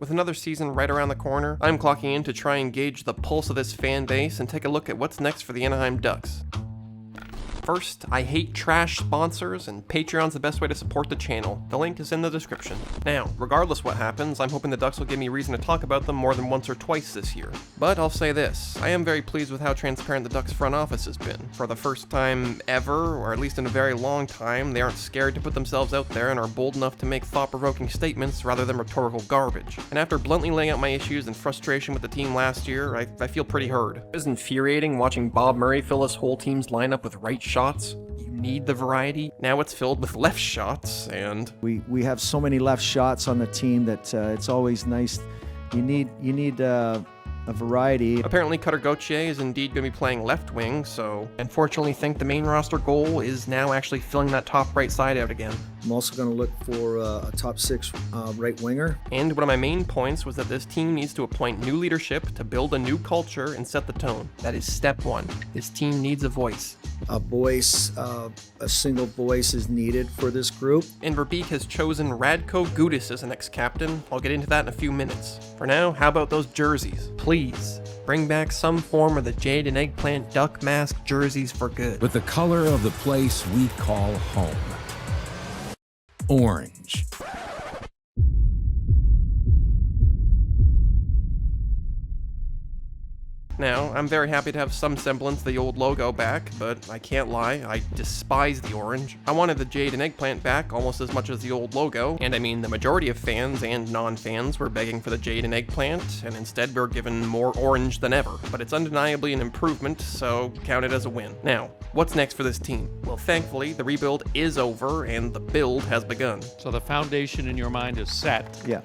With another season right around the corner, I'm clocking in to try and gauge the pulse of this fan base and take a look at what's next for the Anaheim Ducks. First, I hate trash sponsors, and Patreon's the best way to support the channel. The link is in the description. Now, regardless what happens, I'm hoping the Ducks will give me reason to talk about them more than once or twice this year. But I'll say this, I am very pleased with how transparent the Ducks front office has been. For the first time ever, or at least in a very long time, they aren't scared to put themselves out there and are bold enough to make thought-provoking statements rather than rhetorical garbage. And after bluntly laying out my issues and frustration with the team last year, I feel pretty heard. It was infuriating watching Bob Murray fill his whole team's lineup with right shots. You need the variety. Now it's filled with left shots, and we have so many left shots on the team that it's always nice. You need a variety. Apparently Cutter Gauthier is indeed going to be playing left wing, so unfortunately think the main roster goal is now actually filling that top right side out again. I'm also going to look for a top six right winger. And one of my main points was that this team needs to appoint new leadership to build a new culture and set the tone. That is step one. This team needs a voice. A voice, a single voice is needed for this group. And Verbeek has chosen Radko Gudas as the next captain. I'll get into that in a few minutes. For now, how about those jerseys? Please, bring back some form of the Jade and Eggplant Duck Mask jerseys for good. With the color of the place we call home. Orange. Now, I'm very happy to have some semblance of the old logo back, but I can't lie, I despise the orange. I wanted the Jade and Eggplant back almost as much as the old logo, and I mean the majority of fans and non-fans were begging for the Jade and Eggplant, and instead we're given more orange than ever. But it's undeniably an improvement, so count it as a win. Now, what's next for this team? Well, thankfully, the rebuild is over, and the build has begun. So the foundation in your mind is set. Yeah.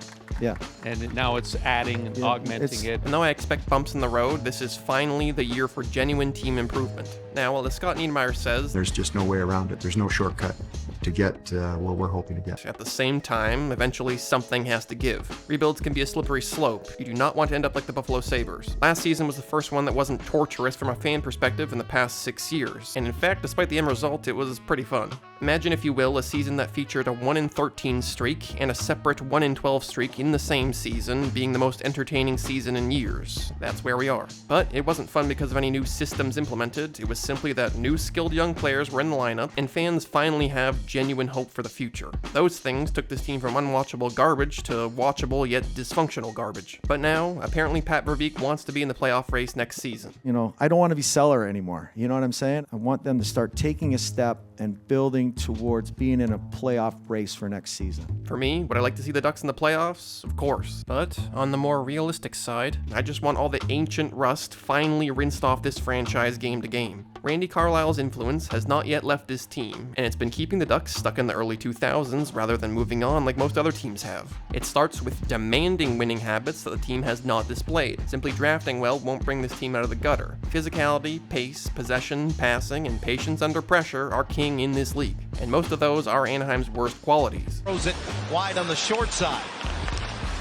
And now it's adding and augmenting it. And though I expect bumps in the road, this is finally the year for genuine team improvement. Now, while as Scott Niedermayer says, there's just no way around it. There's no shortcut to get what we're hoping to get. At the same time, eventually something has to give. Rebuilds can be a slippery slope. You do not want to end up like the Buffalo Sabres. Last season was the first one that wasn't torturous from a fan perspective in the past 6 years. And in fact, despite the end result, it was pretty fun. Imagine, if you will, a season that featured a 1-13 streak and a separate 1-12 streak in the same season, being the most entertaining season in years. That's where we are. But it wasn't fun because of any new systems implemented. It was simply that new skilled young players were in the lineup, and fans finally have genuine hope for the future. Those things took this team from unwatchable garbage to watchable yet dysfunctional garbage. But now, apparently Pat Verbeek wants to be in the playoff race next season. You know, I don't want to be cellar anymore. You know what I'm saying? I want them to start taking a step and building towards being in a playoff race for next season. For me, would I like to see the Ducks in the playoffs? Of course. But on the more realistic side, I just want all the ancient rust finally rinsed off this franchise game to game. Randy Carlyle's influence has not yet left this team, and it's been keeping the Ducks stuck in the early 2000s rather than moving on like most other teams have. It starts with demanding winning habits that the team has not displayed. Simply drafting well won't bring this team out of the gutter. Physicality, pace, possession, passing, and patience under pressure are king in this league, and most of those are Anaheim's worst qualities. Throws it wide on the short side.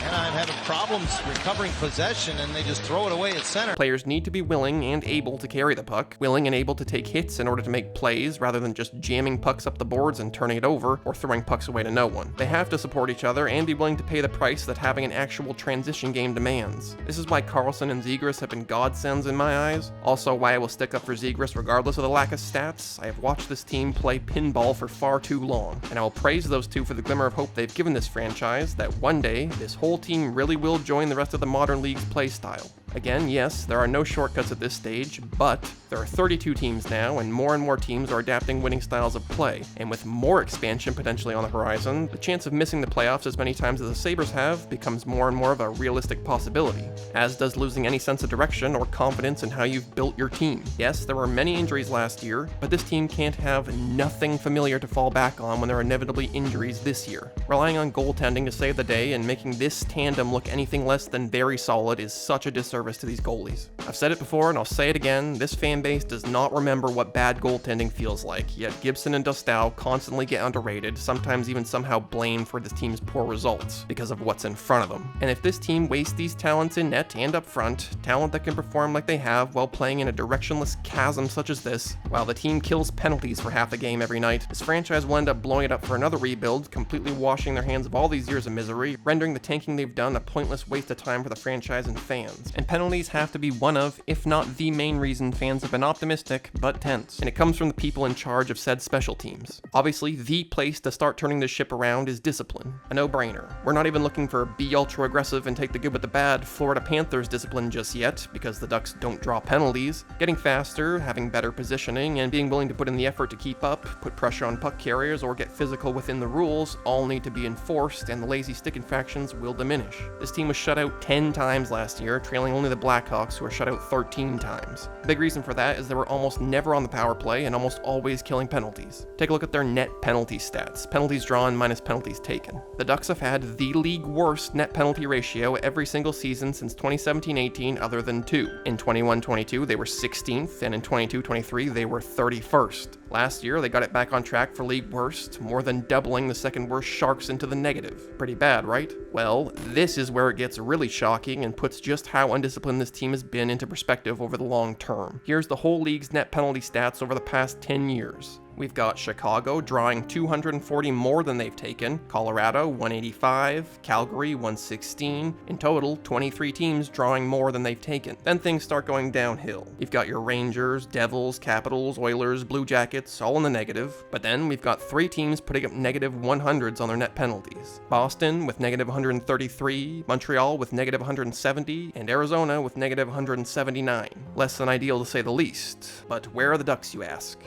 Anaheim having problems recovering possession, and they just throw it away at center. Players need to be willing and able to carry the puck, willing and able to take hits in order to make plays rather than just jamming pucks up the boards and turning it over or throwing pucks away to no one. They have to support each other and be willing to pay the price that having an actual transition game demands. This is why Carlson and Zegras have been godsends in my eyes. Also why I will stick up for Zegras regardless of the lack of stats. I have watched this team play pinball for far too long, and I will praise those two for the glimmer of hope they've given this franchise that one day this whole team really will join the rest of the modern league's play style. Again, yes, there are no shortcuts at this stage, but there are 32 teams now, and more teams are adapting winning styles of play. And with more expansion potentially on the horizon, the chance of missing the playoffs as many times as the Sabres have becomes more and more of a realistic possibility, as does losing any sense of direction or confidence in how you've built your team. Yes, there were many injuries last year, but this team can't have nothing familiar to fall back on when there are inevitably injuries this year. Relying on goaltending to save the day and making this tandem look anything less than very solid is such a disservice to these goalies. I've said it before and I'll say it again, this fan base does not remember what bad goaltending feels like, yet Gibson and Dostal constantly get underrated, sometimes even somehow blamed for this team's poor results because of what's in front of them. And if this team wastes these talents in net and up front, talent that can perform like they have while playing in a directionless chasm such as this, while the team kills penalties for half the game every night, this franchise will end up blowing it up for another rebuild, completely washing their hands of all these years of misery, rendering the tanking they've done a pointless waste of time for the franchise and fans. And penalties have to be one of, if not the main reason fans have been optimistic, but tense. And it comes from the people in charge of said special teams. Obviously, the place to start turning this ship around is discipline. A no-brainer. We're not even looking for be ultra aggressive and take the good with the bad Florida Panthers discipline just yet, because the Ducks don't draw penalties. Getting faster, having better positioning, and being willing to put in the effort to keep up, put pressure on puck carriers, or get physical within the rules all need to be enforced, and the lazy stick infractions will diminish. This team was shut out 10 times last year, trailing only the Blackhawks, who were shut out 13 times. The big reason for that is they were almost never on the power play and almost always killing penalties. Take a look at their net penalty stats, penalties drawn minus penalties taken. The Ducks have had the league worst net penalty ratio every single season since 2017-18 other than 2. In 21-22 they were 16th, and in 22-23 they were 31st. Last year they got it back on track for league worst, more than doubling the second worst Sharks into the negative. Pretty bad, right? Well, this is where it gets really shocking and puts just how undisciplined this team has been into perspective over the long term. Here's the whole league's net penalty stats over the past 10 years. We've got Chicago drawing 240 more than they've taken, Colorado 185, Calgary 116, in total 23 teams drawing more than they've taken. Then things start going downhill. You've got your Rangers, Devils, Capitals, Oilers, Blue Jackets, all in the negative, but then we've got 3 teams putting up negative 100s on their net penalties. Boston with negative 133, Montreal with negative 170, and Arizona with negative 179. Less than ideal to say the least, but where are the Ducks, you ask?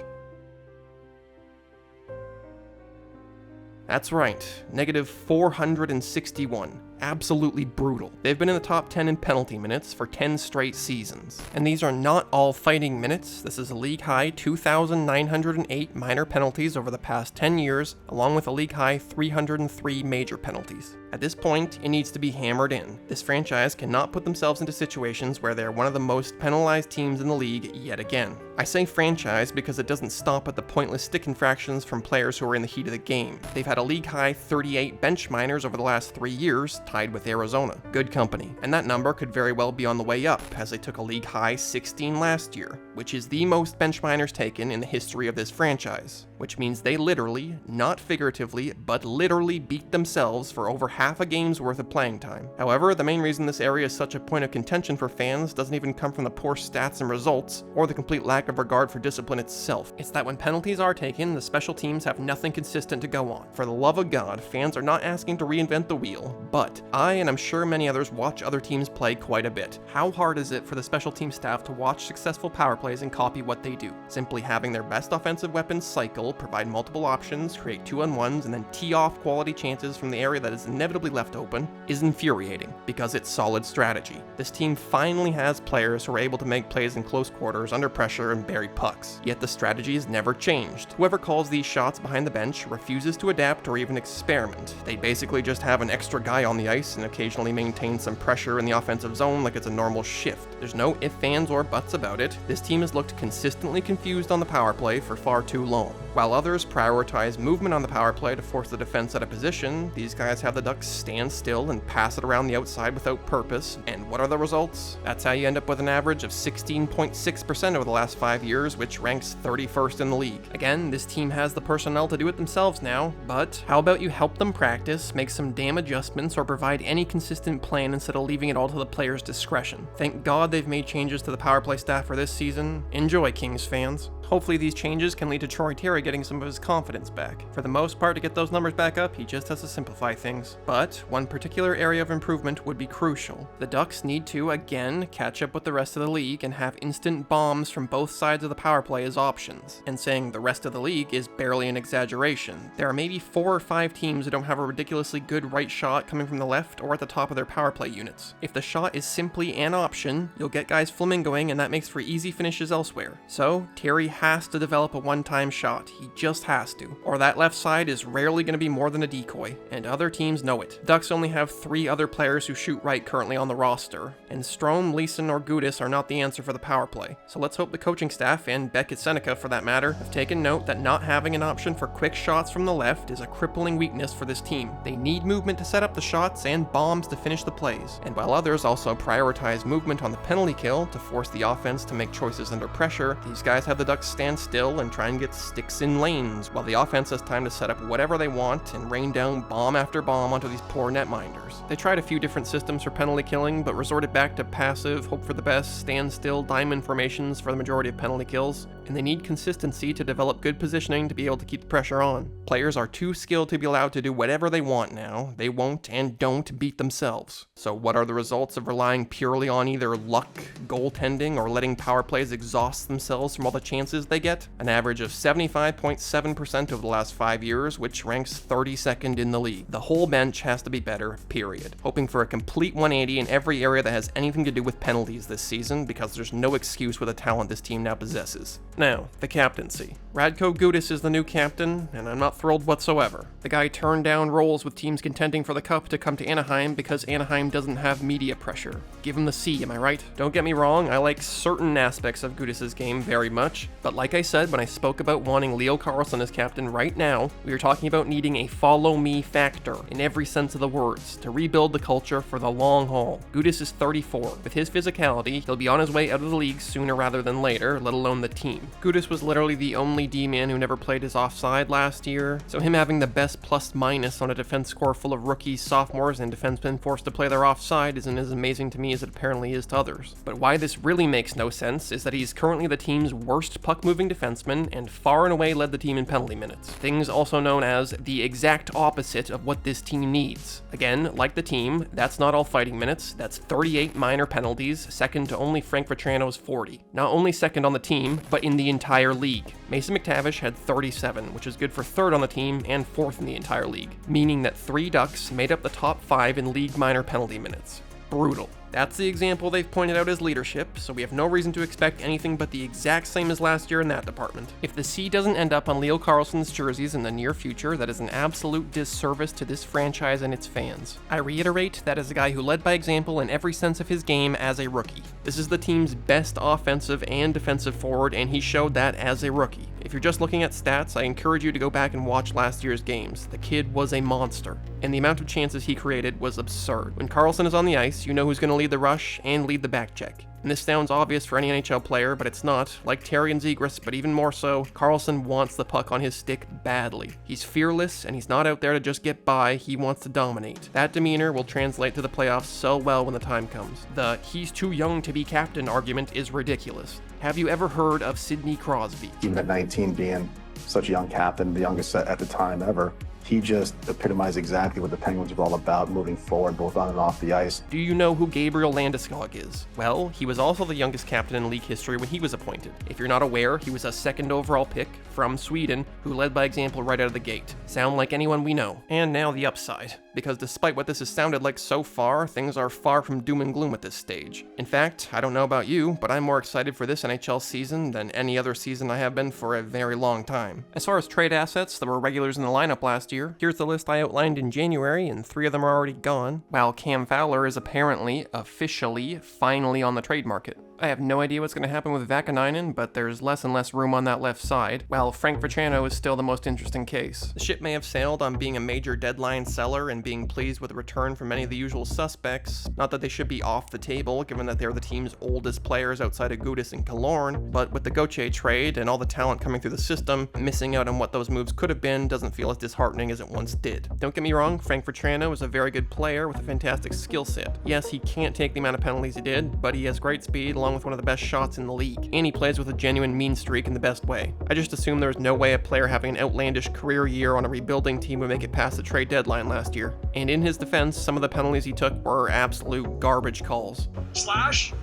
That's right, negative 461. Absolutely brutal. They've been in the top 10 in penalty minutes for 10 straight seasons. And these are not all fighting minutes. This is a league high 2,908 minor penalties over the past 10 years, along with a league high 303 major penalties. At this point, it needs to be hammered in. This franchise cannot put themselves into situations where they're one of the most penalized teams in the league yet again. I say franchise because it doesn't stop at the pointless stick infractions from players who are in the heat of the game. They've had a league high 38 bench minors over the last 3 years, tied with Arizona. Good company. And that number could very well be on the way up, as they took a league high 16 last year, which is the most bench minors taken in the history of this franchise. Which means they literally, not figuratively, but literally beat themselves for over half a game's worth of playing time. However, the main reason this area is such a point of contention for fans doesn't even come from the poor stats and results, or the complete lack of regard for discipline itself. It's that when penalties are taken, the special teams have nothing consistent to go on. For the love of God, fans are not asking to reinvent the wheel, but I, and I'm sure many others, watch other teams play quite a bit. How hard is it for the special team staff to watch successful power plays and copy what they do? Simply having their best offensive weapons cycle, provide multiple options, create 2-on-1s, and then tee off quality chances from the area that is inevitably left open is infuriating, because it's solid strategy. This team finally has players who are able to make plays in close quarters, under pressure, and bury pucks. Yet the strategy has never changed. Whoever calls these shots behind the bench refuses to adapt or even experiment. They basically just have an extra guy on the ice and occasionally maintain some pressure in the offensive zone like it's a normal shift. There's no ifs, ands, or buts about it. This team has looked consistently confused on the power play for far too long. While others prioritize movement on the power play to force the defense out of position, these guys have the Ducks stand still and pass it around the outside without purpose. And what are the results? That's how you end up with an average of 16.6% over the last 5 years, which ranks 31st in the league. Again, this team has the personnel to do it themselves now, but how about you help them practice, make some damn adjustments, or provide any consistent plan instead of leaving it all to the players' discretion. Thank God they've made changes to the power play staff for this season. Enjoy, Kings fans. Hopefully these changes can lead to Troy Terry getting some of his confidence back. For the most part, to get those numbers back up, he just has to simplify things. But one particular area of improvement would be crucial. The Ducks need to, again, catch up with the rest of the league and have instant bombs from both sides of the power play as options. And saying the rest of the league is barely an exaggeration. There are maybe 4 or 5 teams that don't have a ridiculously good right shot coming from the left or at the top of their power play units. If the shot is simply an option, you'll get guys flamingoing, and that makes for easy finishes elsewhere. So, Terry has to develop a one-time shot. He just has to. Or that left side is rarely going to be more than a decoy, and other teams know it. Ducks only have 3 other players who shoot right currently on the roster, and Strome, Leeson, or Gudis are not the answer for the power play. So let's hope the coaching staff, and Beckett Seneca for that matter, have taken note that not having an option for quick shots from the left is a crippling weakness for this team. They need movement to set up the shots and bombs to finish the plays, and while others also prioritize movement on the penalty kill to force the offense to make choices under pressure, these guys have the Ducks stand still and try and get sticks in lanes, while the offense has time to set up whatever they want and rain down bomb after bomb onto these poor netminders. They tried a few different systems for penalty killing, but resorted back to passive, hope for the best, stand still diamond formations for the majority of penalty kills, and they need consistency to develop good positioning to be able to keep the pressure on. Players are too skilled to be allowed to do whatever they want now. They won't and don't beat themselves. So what are the results of relying purely on either luck, goaltending, or letting power plays exhaust themselves from all the chances they get? An average of 75.7% over the last 5 years, which ranks 32nd in the league. The whole bench has to be better, period. Hoping for a complete 180 in every area that has anything to do with penalties this season, because there's no excuse with the talent this team now possesses. Now, the captaincy. Radko Gudis is the new captain, and I'm not thrilled whatsoever. The guy turned down roles with teams contending for the cup to come to Anaheim because Anaheim doesn't have media pressure. Give him the C, am I right? Don't get me wrong, I like certain aspects of Gudis' game very much, but like I said when I spoke about wanting Leo Carlsson as captain right now, we are talking about needing a follow-me factor in every sense of the words to rebuild the culture for the long haul. Gudis is 34. With his physicality, he'll be on his way out of the league sooner rather than later, let alone the team. Gudis was literally the only D-man who never played his offside last year, so him having the best plus-minus on a defense score full of rookies, sophomores, and defensemen forced to play their offside isn't as amazing to me as it apparently is to others. But why this really makes no sense is that he's currently the team's worst puck-moving defenseman and far and away led the team in penalty minutes. Things also known as the exact opposite of what this team needs. Again, like the team, that's not all fighting minutes, that's 38 minor penalties, second to only Frank Vetrano's 40. Not only second on the team, but in the entire league. Mason McTavish had 37, which is good for 3rd on the team and 4th in the entire league, meaning that 3 Ducks made up the top 5 in league minor penalty minutes. Brutal. That's the example they've pointed out as leadership, so we have no reason to expect anything but the exact same as last year in that department. If the C doesn't end up on Leo Carlsson's jerseys in the near future, that is an absolute disservice to this franchise and its fans. I reiterate, that is a guy who led by example in every sense of his game as a rookie. This is the team's best offensive and defensive forward, and he showed that as a rookie. If you're just looking at stats, I encourage you to go back and watch last year's games. The kid was a monster, and the amount of chances he created was absurd. When Carlsson is on the ice, you know who's going to lead the rush and lead the back check. And this sounds obvious for any NHL player, but it's not. Like Terry and Zegras, but even more so, Carlsson wants the puck on his stick badly. He's fearless, and he's not out there to just get by, he wants to dominate. That demeanor will translate to the playoffs so well when the time comes. The "he's too young to be captain" argument is ridiculous. Have you ever heard of Sidney Crosby? Even at 19 being such a young captain, the youngest at the time ever, he just epitomized exactly what the Penguins were all about, moving forward both on and off the ice. Do you know who Gabriel Landeskog is? Well, he was also the youngest captain in league history when he was appointed. If you're not aware, he was a 2nd overall pick from Sweden who led by example right out of the gate. Sound like anyone we know. And now the upside. Because despite what this has sounded like so far, things are far from doom and gloom at this stage. In fact, I don't know about you, but I'm more excited for this NHL season than any other season I have been for a very long time. As far as trade assets that were regulars in the lineup last year, here's the list I outlined in January, and 3 of them are already gone, while Cam Fowler is apparently, officially, finally on the trade market. I have no idea what's going to happen with Vakanainen, but there's less and less room on that left side, while Frank Vetrano is still the most interesting case. The ship may have sailed on being a major deadline seller and being pleased with the return from many of the usual suspects. Not that they should be off the table, given that they're the team's oldest players outside of Gudis and Killorn, but with the Gauthier trade and all the talent coming through the system, missing out on what those moves could have been doesn't feel as disheartening as it once did. Don't get me wrong, Frank Vetrano is a very good player with a fantastic skill set. Yes, he can't take the amount of penalties he did, but he has great speed along with one of the best shots in the league, and he plays with a genuine mean streak in the best way. I just assume there's no way a player having an outlandish career year on a rebuilding team would make it past the trade deadline last year. And in his defense, some of the penalties he took were absolute garbage calls. Slash,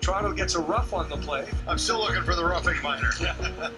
Toronto gets a rough on the play. I'm still looking for the roughing minor.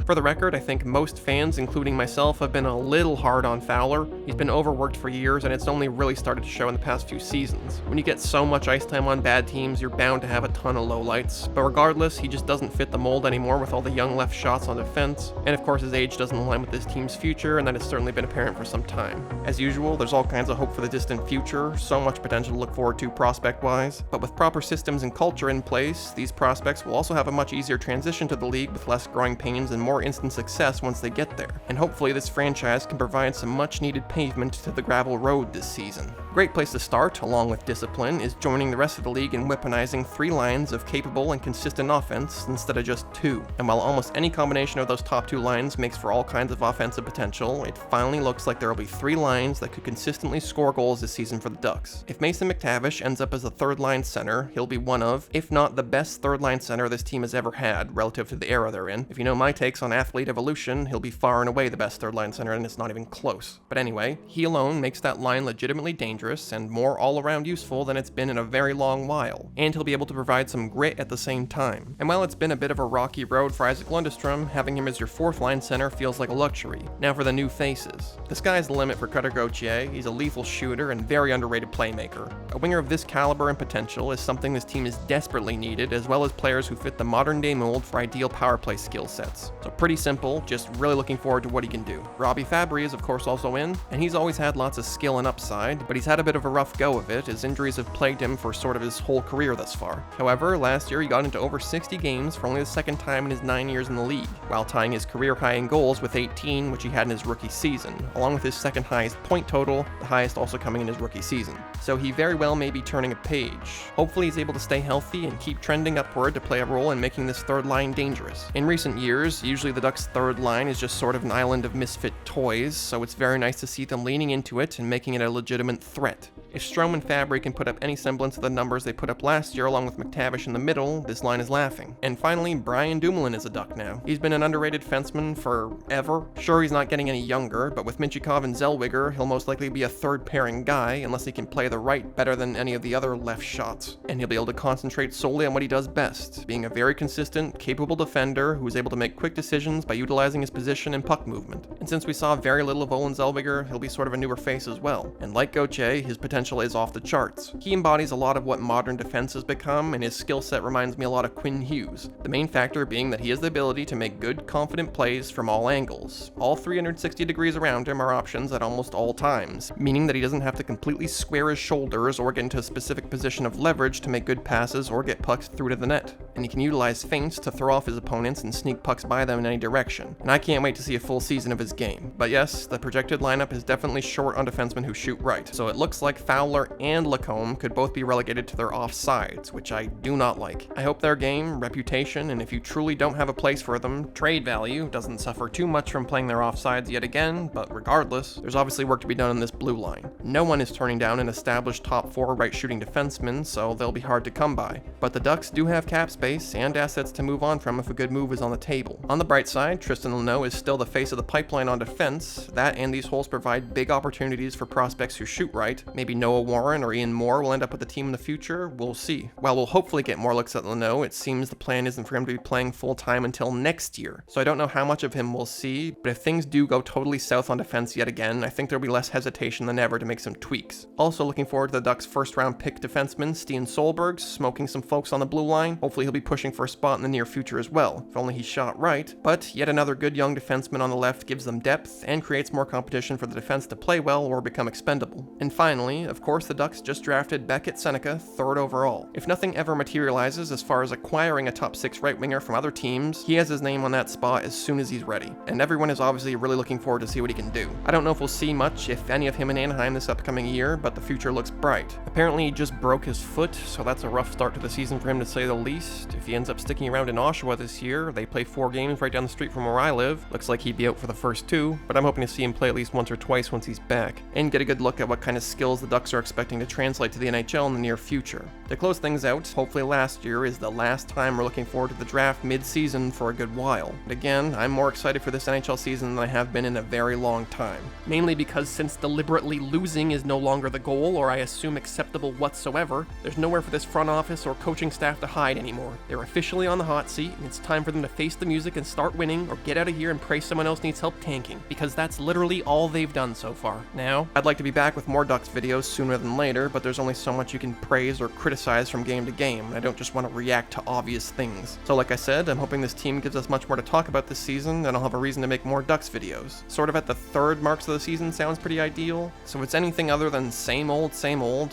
For the record, I think most fans, including myself, have been a little hard on Fowler. He's been overworked for years, and it's only really started to show in the past few seasons. When you get so much ice time on bad teams, you're bound to have a ton of lowlights. But regardless, he just doesn't fit the mold anymore with all the young left shots on defense. And of course, his age doesn't align with this team's future, and that has certainly been apparent for some time. As usual, there's all kinds of hope for the distant future, so much potential to look forward to prospect-wise. But with proper systems and culture in place, these prospects will also have a much easier transition to the league with less growing pains and more instant success once they get there. And hopefully this franchise can provide some much-needed pavement to the gravel road this season. A great place to start, along with discipline, is joining the rest of the league in weaponizing 3 lines of capable and consistent offense instead of just 2. And while almost any combination of those top 2 lines makes for all kinds of offensive potential, it finally looks like there will be 3 lines that could consistently score goals this season for the Ducks. If Mason McTavish ends up as a third-line center, he'll be one of, if not the best third-line center this team has ever had relative to the era they're in. If you know my takes on athlete evolution, he'll be far and away the best third-line center, and it's not even close. But anyway, he alone makes that line legitimately dangerous and more all-around useful than it's been in a very long while, and he'll be able to provide some grit at the same time. And while it's been a bit of a rocky road for Isaac Lundestrom, having him as your 4th-line center feels like a luxury. Now for the new faces. The sky's the limit for Cutter Gauthier. He's a lethal shooter and very underrated playmaker. A winger of this caliber and potential is something this team is desperately needed, as well as players who fit the modern-day mold for ideal power play skill sets. So pretty simple, just really looking forward to what he can do. Robbie Fabry is of course also in, and he's always had lots of skill and upside, but he's had a bit of a rough go of it, as injuries have plagued him for sort of his whole career thus far. However, last year he got into over 60 games for only the 2nd time in his 9 years in the league, while tying his career high in goals with 18, which he had in his rookie season, along with his 2nd highest point total, the highest also coming in his rookie season. So he very well may be turning a page. Hopefully he's able to stay healthy and keep trending upward to play a role in making this 3rd line dangerous. In recent years, usually the Ducks' 3rd line is just sort of an island of misfit toys, so it's very nice to see them leaning into it and making it a legitimate threat. If Strome and Fabry can put up any semblance of the numbers they put up last year along with McTavish in the middle, this line is laughing. And finally, Brian Dumoulin is a Duck now. He's been an underrated defenseman forever. Sure, he's not getting any younger, but with Minchikov and Zellweger, he'll most likely be a 3rd pairing guy unless he can play the right better than any of the other left shots. And he'll be able to concentrate solely on what he does best, being a very consistent, capable defender who is able to make quick decisions by utilizing his position and puck movement. And since we saw very little of Olen Zellweger, he'll be sort of a newer face as well. And like Gauthier, his potential is off the charts. He embodies a lot of what modern defense has become, and his skill set reminds me a lot of Quinn Hughes, the main factor being that he has the ability to make good, confident plays from all angles. All 360 degrees around him are options at almost all times, meaning that he doesn't have to completely square his shoulders or get into a specific position of leverage to make good passes or get pucks through to the net. And he can utilize feints to throw off his opponents and sneak pucks by them in any direction. And I can't wait to see a full season of his game. But yes, the projected lineup is definitely short on defensemen who shoot right, so it looks like Fowler and Lacombe could both be relegated to their offsides, which I do not like. I hope their game, reputation, and if you truly don't have a place for them, trade value doesn't suffer too much from playing their offsides yet again, but regardless, there's obviously work to be done in this blue line. No one is turning down an established top 4 right shooting defenseman, so they'll be hard to come by. But the Ducks do have cap space and assets to move on from if a good move is on the table. On the bright side, Tristan Leno is still the face of the pipeline on defense. That and these holes provide big opportunities for prospects who shoot right. Maybe Noah Warren or Ian Moore will end up with the team in the future, we'll see. While we'll hopefully get more looks at Leno, it seems the plan isn't for him to be playing full-time until next year. So I don't know how much of him we'll see, but if things do go totally south on defense yet again, I think there'll be less hesitation than ever to make some tweaks. Also looking forward to the Ducks' first-round pick defenseman, Stian Solberg, smoking some folks on the blue line. Hopefully he'll be pushing for a spot in the near future as well, if only he shot right. But yet another good young defenseman on the left gives them depth and creates more competition for the defense to play well or become expendable. And finally, of course, the Ducks just drafted Beckett Seneca 3rd overall. If nothing ever materializes as far as acquiring a top 6 right winger from other teams, he has his name on that spot as soon as he's ready. And everyone is obviously really looking forward to see what he can do. I don't know if we'll see much, if any, of him in Anaheim this upcoming year, but the future looks bright. Apparently he just broke his foot, so that's a rough start to the season for him to say the least. If he ends up sticking around in Oshawa this year, they play 4 games right down the street from where I live. Looks like he'd be out for the first 2, but I'm hoping to see him play at least once or twice once he's back, and get a good look at what kind of skills the Ducks are expecting to translate to the NHL in the near future. To close things out, hopefully last year is the last time we're looking forward to the draft mid-season for a good while. But again, I'm more excited for this NHL season than I have been in a very long time. Mainly because since deliberately losing is no longer the goal, or I assume acceptable whatsoever, there's nowhere for this front office or coaching staff to hide anymore. anymore. They're officially on the hot seat, and it's time for them to face the music and start winning, or get out of here and pray someone else needs help tanking, because that's literally all they've done so far. Now, I'd like to be back with more Ducks videos sooner than later, but there's only so much you can praise or criticize from game to game, and I don't just want to react to obvious things. So like I said, I'm hoping this team gives us much more to talk about this season, and I'll have a reason to make more Ducks videos. Sort of at the third marks of the season sounds pretty ideal, so if it's anything other than same old,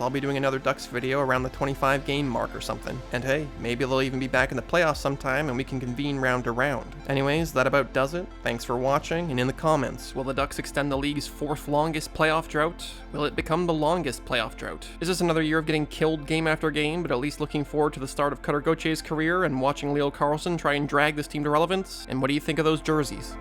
I'll be doing another Ducks video around the 25 game mark or something. And hey, maybe they'll even be back in the playoffs sometime and we can convene round to round. Anyways, that about does it. Thanks for watching, and in the comments, will the Ducks extend the league's 4th longest playoff drought? Will it become the longest playoff drought? Is this another year of getting killed game after game, but at least looking forward to the start of Cutter Gauthier's career and watching Leo Carlsson try and drag this team to relevance? And what do you think of those jerseys?